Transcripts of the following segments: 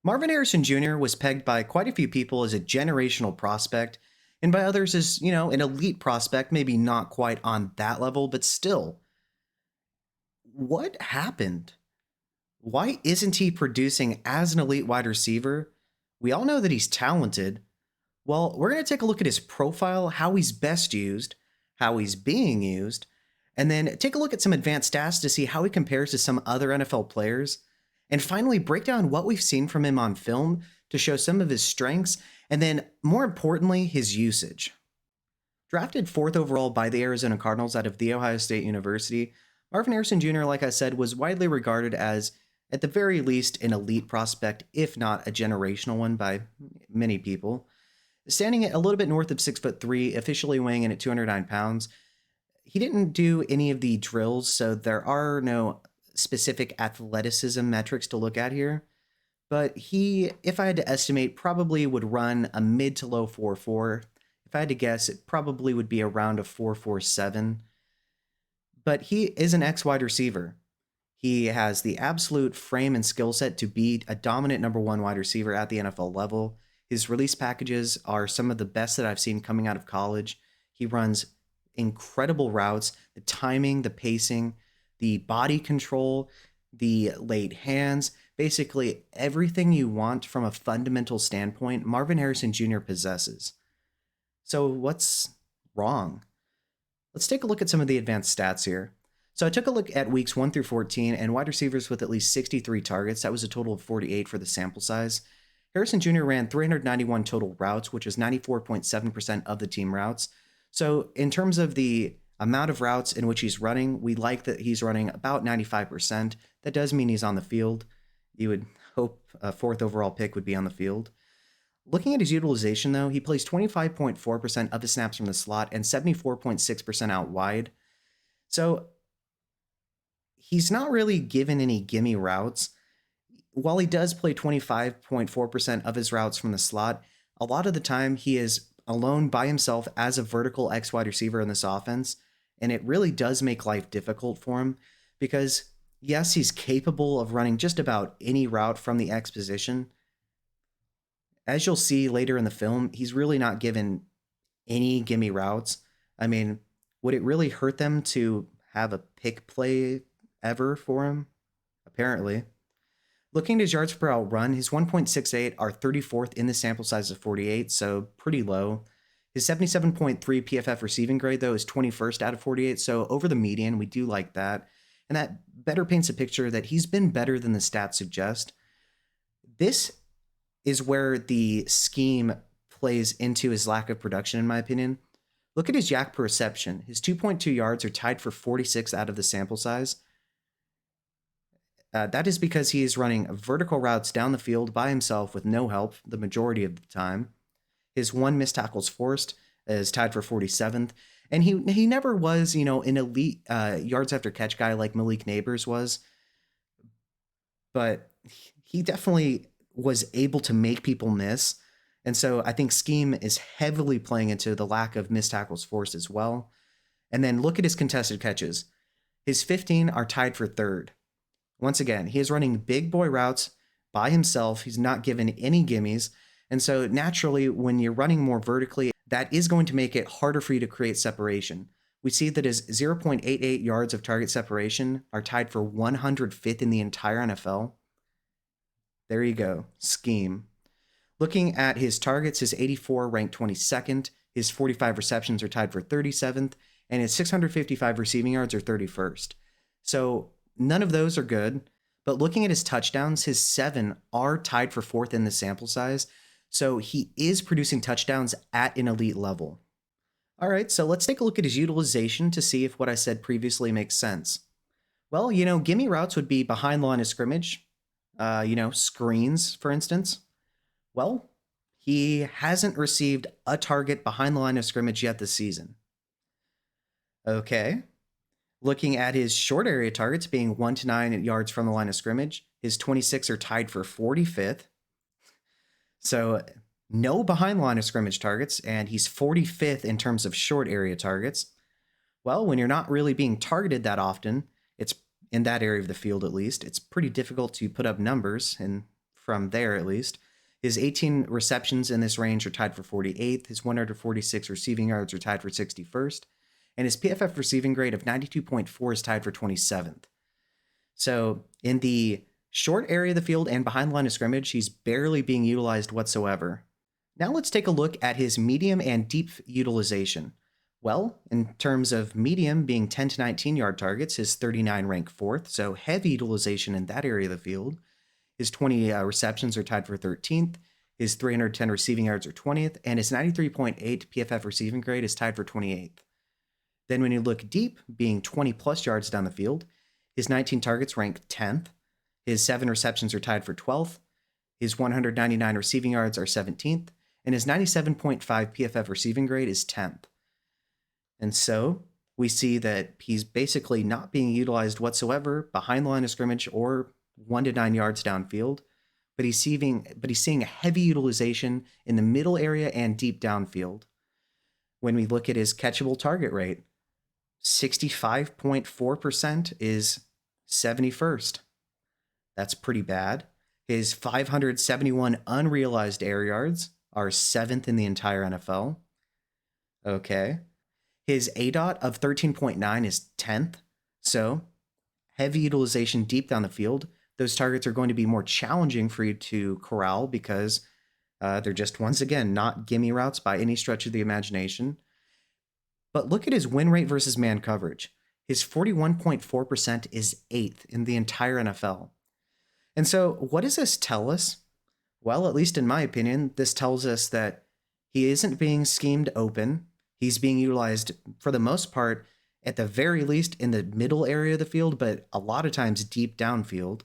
Marvin Harrison Jr. was pegged by quite a few people as a generational prospect, and by others as, an elite prospect, maybe not quite on that level, but still. What happened? Why isn't he producing as an elite wide receiver? We all know that he's talented. Well, we're going to take a look at his profile, how he's best used, how he's being used, and then take a look at some advanced stats to see how he compares to some other NFL players, and finally break down what we've seen from him on film to show some of his strengths, and then, more importantly, his usage. Drafted fourth overall by the Arizona Cardinals out of The Ohio State University, Marvin Harrison Jr., like I said, was widely regarded as, at the very least, an elite prospect, if not a generational one by many people. Standing at a little bit north of 6'3", officially weighing in at 209 pounds, he didn't do any of the drills, so there are no specific athleticism metrics to look at here. But he, if I had to estimate, probably would run a mid to low 4.4. If I had to guess, it probably would be around a 4.47. But he is an X wide receiver. He has the absolute frame and skill set to be a dominant number one wide receiver at the NFL level. His release packages are some of the best that I've seen coming out of college. He runs incredible routes, the timing, the pacing, the body control, the late hands, basically everything you want from a fundamental standpoint, Marvin Harrison Jr. possesses. So what's wrong? Let's take a look at some of the advanced stats here. So I took a look at weeks 1 through 14 and wide receivers with at least 63 targets. That was a total of 48 for the sample size. Harrison Jr. ran 391 total routes, which is 94.7% of the team routes. So in terms of the amount of routes in which he's running, we like that he's running about 95%. That does mean he's on the field. You would hope a fourth overall pick would be on the field. Looking at his utilization, though, he plays 25.4% of his snaps from the slot and 74.6% out wide. So he's not really given any gimme routes. While he does play 25.4% of his routes from the slot, a lot of the time he is alone by himself as a vertical X wide receiver in this offense, and it really does make life difficult for him because, yes, he's capable of running just about any route from the X position. As you'll see later in the film, he's really not given any gimme routes. I mean, would it really hurt them to have a pick play ever for him? Apparently. Looking at his yards per out run, his 1.68 are 34th in the sample size of 48, so pretty low. His 77.3 PFF receiving grade, though, is 21st out of 48, so over the median. We do like that. And that better paints a picture that he's been better than the stats suggest. This is where the scheme plays into his lack of production, in my opinion. Look at his yak per reception. His 2.2 yards are tied for 46 out of the sample size. That is because he is running vertical routes down the field by himself with no help the majority of the time. His one missed tackles forced is tied for 47th. And he never was, an elite yards after catch guy like Malik Neighbors was. But he definitely was able to make people miss. And so I think scheme is heavily playing into the lack of missed tackles forced as well. And then look at his contested catches. His 15 are tied for third. Once again, he is running big boy routes by himself. He's not given any gimmies. And so naturally, when you're running more vertically, that is going to make it harder for you to create separation. We see that his 0.88 yards of target separation are tied for 105th in the entire NFL. There you go, scheme. Looking at his targets, his 84 ranked 22nd, his 45 receptions are tied for 37th, and his 655 receiving yards are 31st. So none of those are good, but looking at his touchdowns, his 7 are tied for 4th in the sample size, so he is producing touchdowns at an elite level. All right, so let's take a look at his utilization to see if what I said previously makes sense. Well, gimme routes would be behind the line of scrimmage, screens, for instance. Well, he hasn't received a target behind the line of scrimmage yet this season. Okay. Looking at his short area targets being 1 to 9 yards from the line of scrimmage, his 26 are tied for 45th. So no behind the line of scrimmage targets, and he's 45th in terms of short area targets. Well, when you're not really being targeted that often, it's in that area of the field at least, it's pretty difficult to put up numbers. And from there at least. His 18 receptions in this range are tied for 48th. His 146 receiving yards are tied for 61st. And his PFF receiving grade of 92.4 is tied for 27th. So in the short area of the field and behind the line of scrimmage, he's barely being utilized whatsoever. Now let's take a look at his medium and deep utilization. Well, in terms of medium being 10 to 19 yard targets, his 39 rank 4th, so heavy utilization in that area of the field. His 20 receptions are tied for 13th, his 310 receiving yards are 20th, and his 93.8 PFF receiving grade is tied for 28th. Then when you look deep, being 20 plus yards down the field, his 19 targets rank 10th, his 7 receptions are tied for 12th, his 199 receiving yards are 17th, and his 97.5 PFF receiving grade is 10th. And so we see that he's basically not being utilized whatsoever behind the line of scrimmage or 1 to 9 yards downfield, but he's seeing a heavy utilization in the middle area and deep downfield. When we look at his catchable target rate, 65.4% is 71st. That's pretty bad. His 571 unrealized air yards are 7th in the entire NFL. Okay. His ADOT of 13.9 is 10th. So heavy utilization deep down the field. Those targets are going to be more challenging for you to corral because they're just, once again, not gimme routes by any stretch of the imagination. But look at his win rate versus man coverage. His 41.4% is 8th in the entire NFL. And so what does this tell us? Well, at least in my opinion, this tells us that he isn't being schemed open. He's being utilized, for the most part, at the very least in the middle area of the field, but a lot of times deep downfield.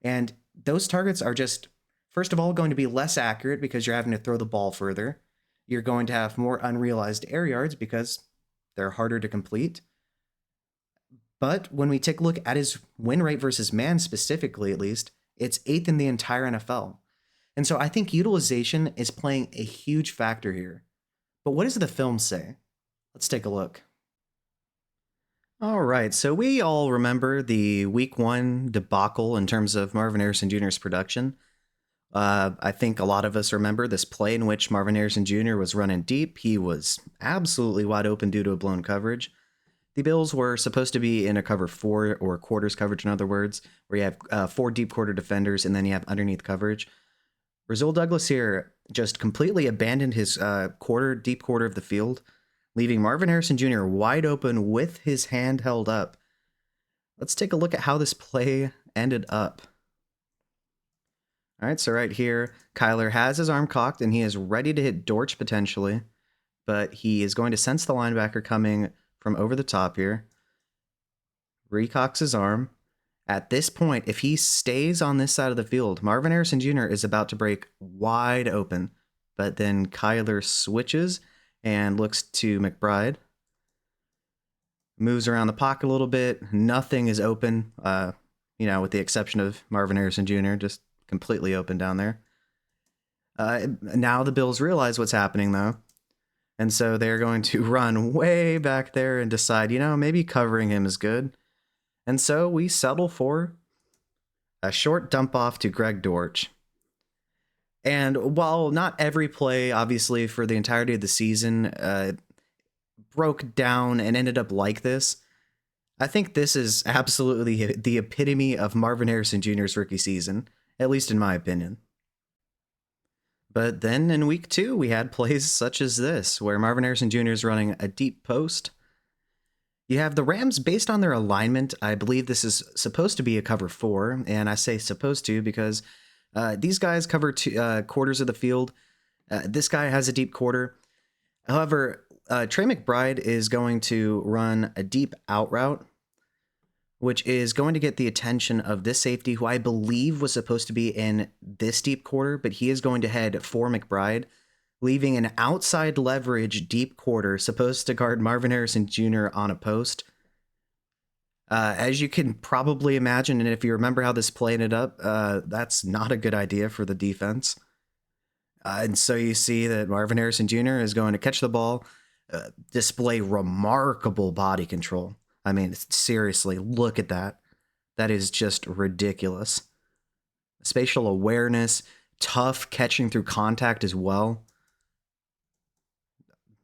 And those targets are just, first of all, going to be less accurate because you're having to throw the ball further. You're going to have more unrealized air yards because they're harder to complete. But when we take a look at his win rate versus man specifically, at least, it's 8th in the entire NFL. And so I think utilization is playing a huge factor here. But what does the film say? Let's take a look. All right, so we all remember the Week 1 debacle in terms of Marvin Harrison Jr.'s production. I think a lot of us remember this play in which Marvin Harrison Jr. was running deep. He was absolutely wide open due to a blown coverage. The Bills were supposed to be in a cover 4 or quarters coverage, in other words, where you have 4 deep quarter defenders and then you have underneath coverage. Rasul Douglas here just completely abandoned his deep quarter of the field, leaving Marvin Harrison Jr. wide open with his hand held up. Let's take a look at how this play ended up. All right, so right here, Kyler has his arm cocked and he is ready to hit Dortch potentially, but he is going to sense the linebacker coming from over the top here. Recocks his arm. At this point, if he stays on this side of the field, Marvin Harrison Jr. is about to break wide open, but then Kyler switches and looks to McBride. Moves around the pocket a little bit. Nothing is open, with the exception of Marvin Harrison Jr., just completely open down there. Now the Bills realize what's happening, though. And so they're going to run way back there and decide, maybe covering him is good. And so we settle for a short dump off to Greg Dortch. And while not every play, obviously, for the entirety of the season broke down and ended up like this, I think this is absolutely the epitome of Marvin Harrison Jr.'s rookie season, at least in my opinion. But then in week 2, we had plays such as this, where Marvin Harrison Jr. is running a deep post. You have the Rams, based on their alignment, I believe this is supposed to be a cover 4, and I say supposed to because these guys cover 2 quarters of the field. This guy has a deep quarter. However, Trey McBride is going to run a deep out route, which is going to get the attention of this safety, who I believe was supposed to be in this deep quarter, but he is going to head for McBride, leaving an outside leverage deep quarter supposed to guard Marvin Harrison Jr. on a post. As you can probably imagine, and if you remember how this play ended up, that's not a good idea for the defense. And so you see that Marvin Harrison Jr. is going to catch the ball, display remarkable body control. I mean, seriously, look at that. That is just ridiculous. spatial awareness, tough catching through contact as well.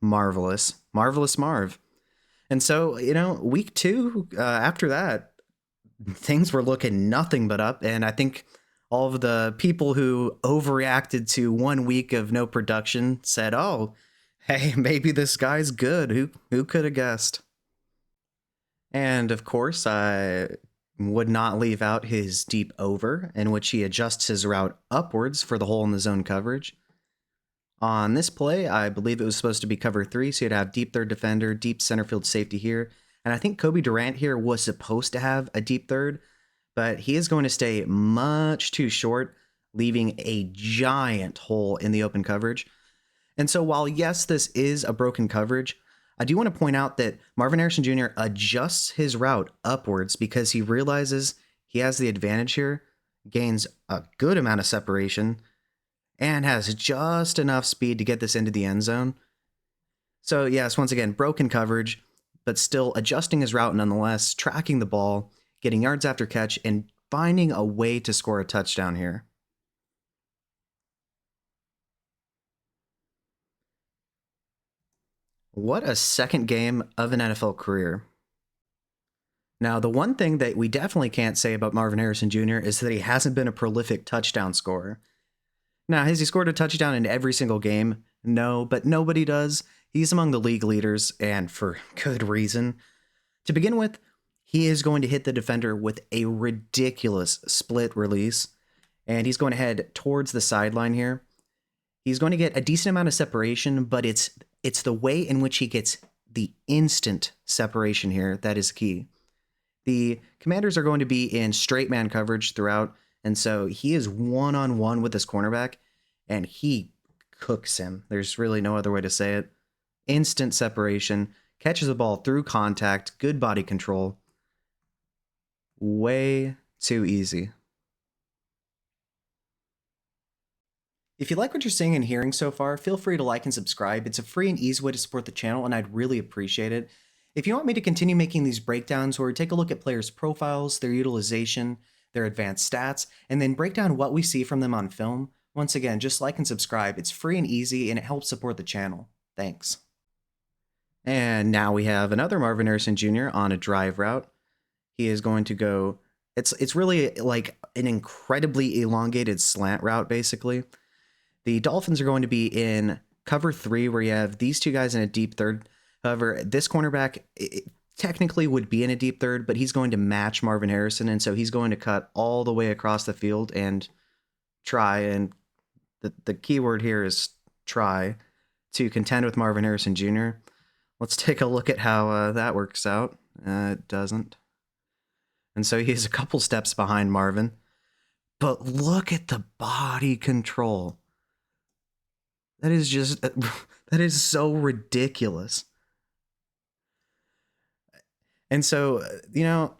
Marvelous. Marvelous Marv. And so, week two, after that, things were looking nothing but up. And I think all of the people who overreacted to 1 week of no production said, oh, hey, maybe this guy's good. Who could have guessed? And of course, I would not leave out his deep over, in which he adjusts his route upwards for the hole in the zone coverage. On this play, I believe it was supposed to be cover 3, so you'd have deep third defender, deep center field safety here. And I think Kobe Durant here was supposed to have a deep third, but he is going to stay much too short, leaving a giant hole in the open coverage. And so while, yes, this is a broken coverage, I do want to point out that Marvin Harrison Jr. adjusts his route upwards because he realizes he has the advantage here, gains a good amount of separation, and has just enough speed to get this into the end zone. So yes, once again, broken coverage, but still adjusting his route nonetheless, tracking the ball, getting yards after catch, and finding a way to score a touchdown here. What a second game of an NFL career. Now, the one thing that we definitely can't say about Marvin Harrison Jr. is that he hasn't been a prolific touchdown scorer. Now, has he scored a touchdown in every single game? No, but nobody does. He's among the league leaders, and for good reason. To begin with, he is going to hit the defender with a ridiculous split release, and he's going to head towards the sideline here. He's going to get a decent amount of separation, but it's the way in which he gets the instant separation here that is key. The Commanders are going to be in straight man coverage throughout, and so he is one-on-one with this cornerback, and he cooks him. There's really no other way to say it. Instant separation, catches the ball through contact, good body control. Way too easy. If you like what you're seeing and hearing so far, feel free to like and subscribe. It's a free and easy way to support the channel, and I'd really appreciate it. If you want me to continue making these breakdowns where we take a look at players' profiles, their utilization, their advanced stats, and then break down what we see from them on film, once again, just like and subscribe. It's free and easy, and it helps support the channel. Thanks. And now we have another Marvin Harrison Jr. on a drive route. He is going to go, it's really like an incredibly elongated slant route, basically. The Dolphins are going to be in cover 3, where you have these two guys in a deep third. However, this cornerback technically would be in a deep third, but he's going to match Marvin Harrison, and so he's going to cut all the way across the field and try, and the key word here is try, to contend with Marvin Harrison Jr. Let's take a look at how that works out. It doesn't. And so he's a couple steps behind Marvin. But look at the body control. That is just, that is so ridiculous. And so, the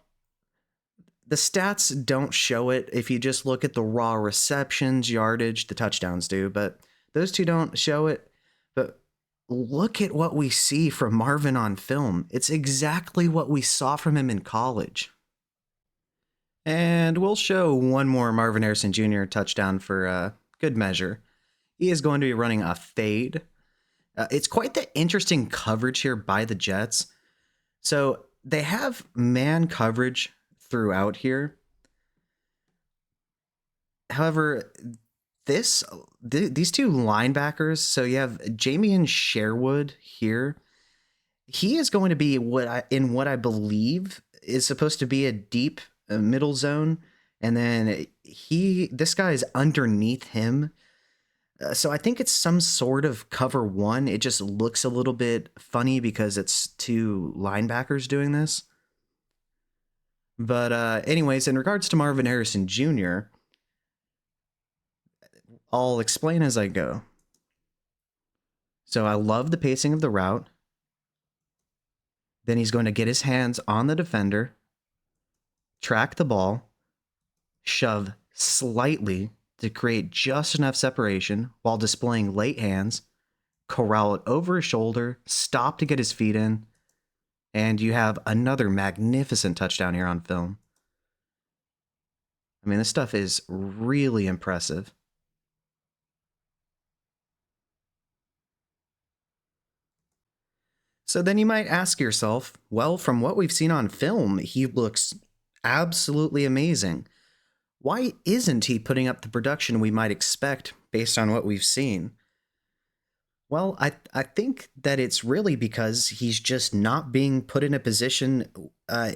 stats don't show it if you just look at the raw receptions, yardage, the touchdowns do, but those two don't show it. But look at what we see from Marvin on film. It's exactly what we saw from him in college. And we'll show one more Marvin Harrison Jr. touchdown for good measure. He is going to be running a fade. It's quite the interesting coverage here by the Jets. So they have man coverage throughout here. However, these two linebackers, so you have Jamian Sherwood here. He is going to be what I believe is supposed to be a deep middle zone, and then this guy is underneath him. So I think it's some sort of cover 1. It just looks a little bit funny because it's two linebackers doing this. But anyways, in regards to Marvin Harrison Jr., I'll explain as I go. So I love the pacing of the route. Then he's going to get his hands on the defender, track the ball, shove slightly to create just enough separation while displaying late hands, corral it over his shoulder, stop to get his feet in, and you have another magnificent touchdown here on film. I mean, this stuff is really impressive. So then you might ask yourself, well, from what we've seen on film, he looks absolutely amazing. Why isn't he putting up the production we might expect based on what we've seen? Well, I think that it's really because he's just not being put in a position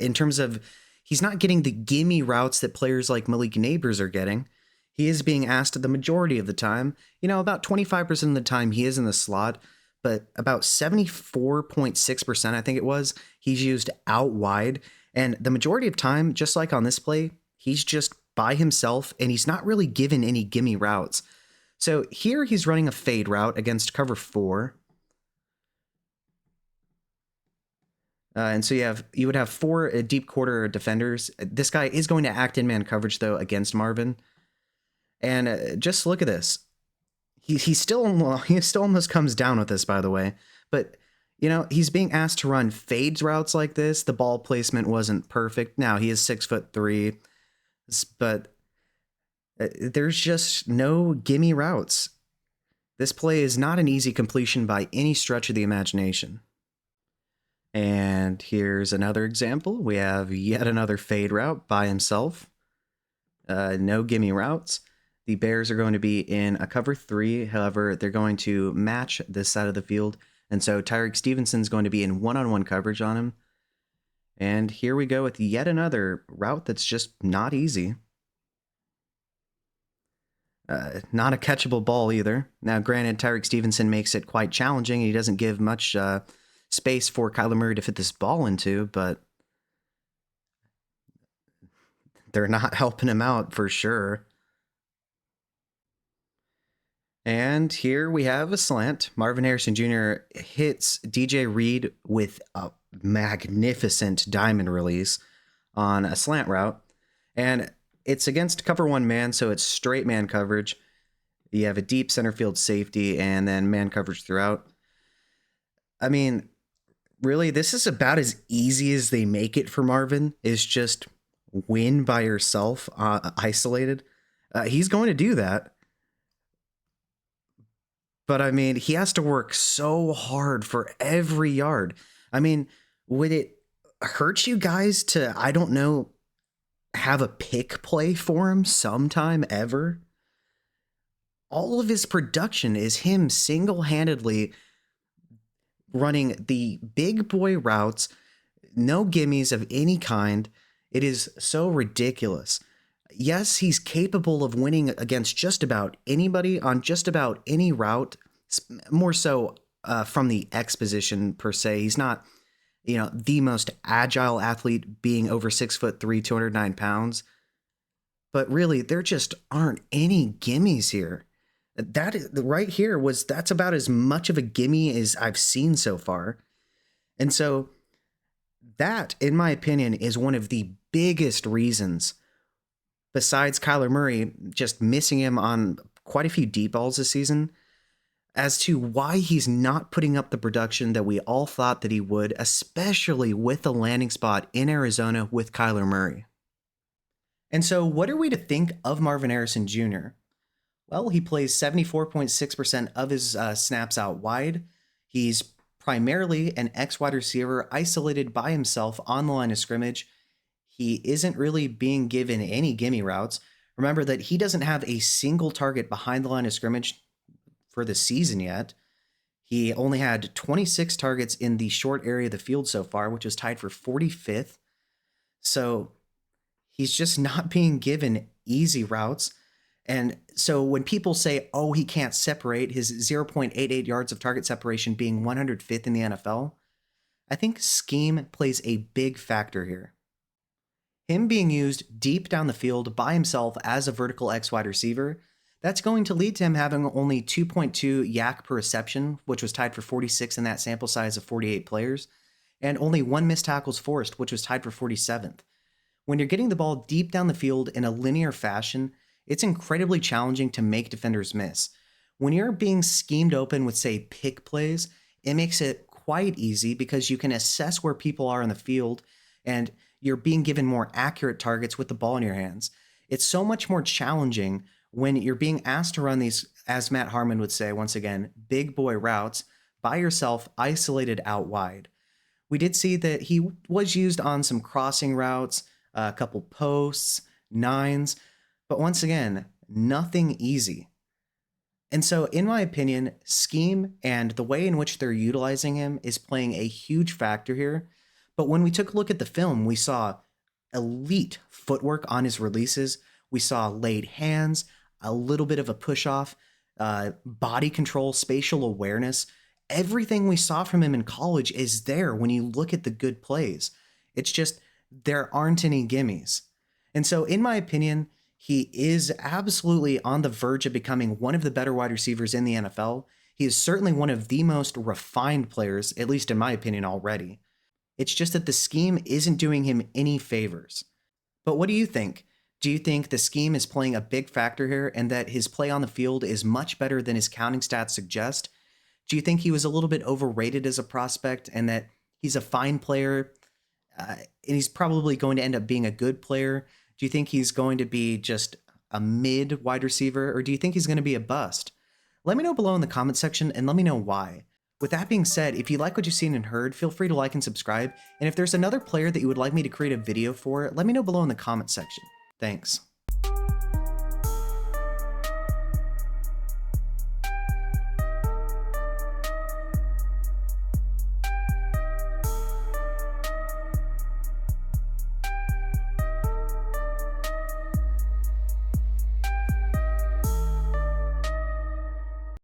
in terms of he's not getting the gimme routes that players like Malik Neighbors are getting. He is being asked the majority of the time. About 25% of the time he is in the slot, but about 74.6%, I think it was, he's used out wide. And the majority of time, just like on this play, he's just by himself and he's not really given any gimme routes. So here he's running a fade route against cover 4. And so you would have 4 deep quarter defenders. This guy is going to act in man coverage, though, against Marvin. And just look at this. He still almost comes down with this, by the way. But, he's being asked to run fades routes like this. The ball placement wasn't perfect. Now, he is 6'3", but there's just no gimme routes. This play is not an easy completion by any stretch of the imagination. And here's another example. We have yet another fade route by himself. No gimme routes. The Bears are going to be in a cover 3. However, they're going to match this side of the field. And so Tyreek Stevenson's going to be in one-on-one coverage on him. And here we go with yet another route that's just not easy. Not a catchable ball either. Now, granted, Tyreek Stevenson makes it quite challenging. He doesn't give much space for Kyler Murray to fit this ball into, but they're not helping him out for sure. And here we have a slant. Marvin Harrison Jr. hits DJ Reed with a magnificent diamond release on a slant route. And it's against cover 1 man, so it's straight man coverage. You have a deep center field safety and then man coverage throughout. I mean, really, this is about as easy as they make it for Marvin, is just win by yourself, isolated. He's going to do that. But I mean, he has to work so hard for every yard. I mean, would it hurt you guys to, I don't know, have a pick play for him sometime ever? All of his production is him single-handedly running the big boy routes, no gimmies of any kind. It is so ridiculous. Yes, he's capable of winning against just about anybody on just about any route, more so from the X position per se. He's not, the most agile athlete, being over 6'3", 209 pounds. But really, there just aren't any gimmies here. That right here that's about as much of a gimme as I've seen so far. And so that, in my opinion, is one of the biggest reasons, besides Kyler Murray just missing him on quite a few deep balls this season, as to why he's not putting up the production that we all thought that he would, especially with the landing spot in Arizona with Kyler Murray. And so what are we to think of Marvin Harrison Jr.? Well, he plays 74.6% of his snaps out wide. He's primarily an X wide receiver isolated by himself on the line of scrimmage. He isn't really being given any gimme routes. Remember that he doesn't have a single target behind the line of scrimmage for the season yet. He only had 26 targets in the short area of the field so far, which is tied for 45th. So he's just not being given easy routes. And so when people say, oh, he can't separate, his 0.88 yards of target separation being 105th in the NFL, I think scheme plays a big factor here. Him being used deep down the field by himself as a vertical X wide receiver, that's going to lead to him having only 2.2 yak per reception, which was tied for 46 in that sample size of 48 players, and only 1 missed tackles forced, which was tied for 47th. When you're getting the ball deep down the field in a linear fashion, it's incredibly challenging to make defenders miss. When you're being schemed open with, say, pick plays, it makes it quite easy because you can assess where people are in the field and you're being given more accurate targets with the ball in your hands. It's so much more challenging when you're being asked to run these, as Matt Harmon would say, once again, big boy routes by yourself, isolated out wide. We did see that he was used on some crossing routes, a couple posts, nines, but once again, nothing easy. And so, in my opinion, scheme and the way in which they're utilizing him is playing a huge factor here. But when we took a look at the film, we saw elite footwork on his releases. We saw laid hands, a little bit of a push off, body control, spatial awareness. Everything we saw from him in college is there when you look at the good plays. It's just there aren't any gimmies. And so, in my opinion, he is absolutely on the verge of becoming one of the better wide receivers in the NFL. He is certainly one of the most refined players, at least in my opinion, already. It's just that the scheme isn't doing him any favors. But what do you think? Do you think the scheme is playing a big factor here and that his play on the field is much better than his counting stats suggest? Do you think he was a little bit overrated as a prospect and that he's a fine player and he's probably going to end up being a good player? Do you think he's going to be just a mid wide receiver or do you think he's going to be a bust? Let me know below in the comment section and let me know why. With that being said, if you like what you've seen and heard, feel free to like and subscribe. And if there's another player that you would like me to create a video for, let me know below in the comment section. Thanks.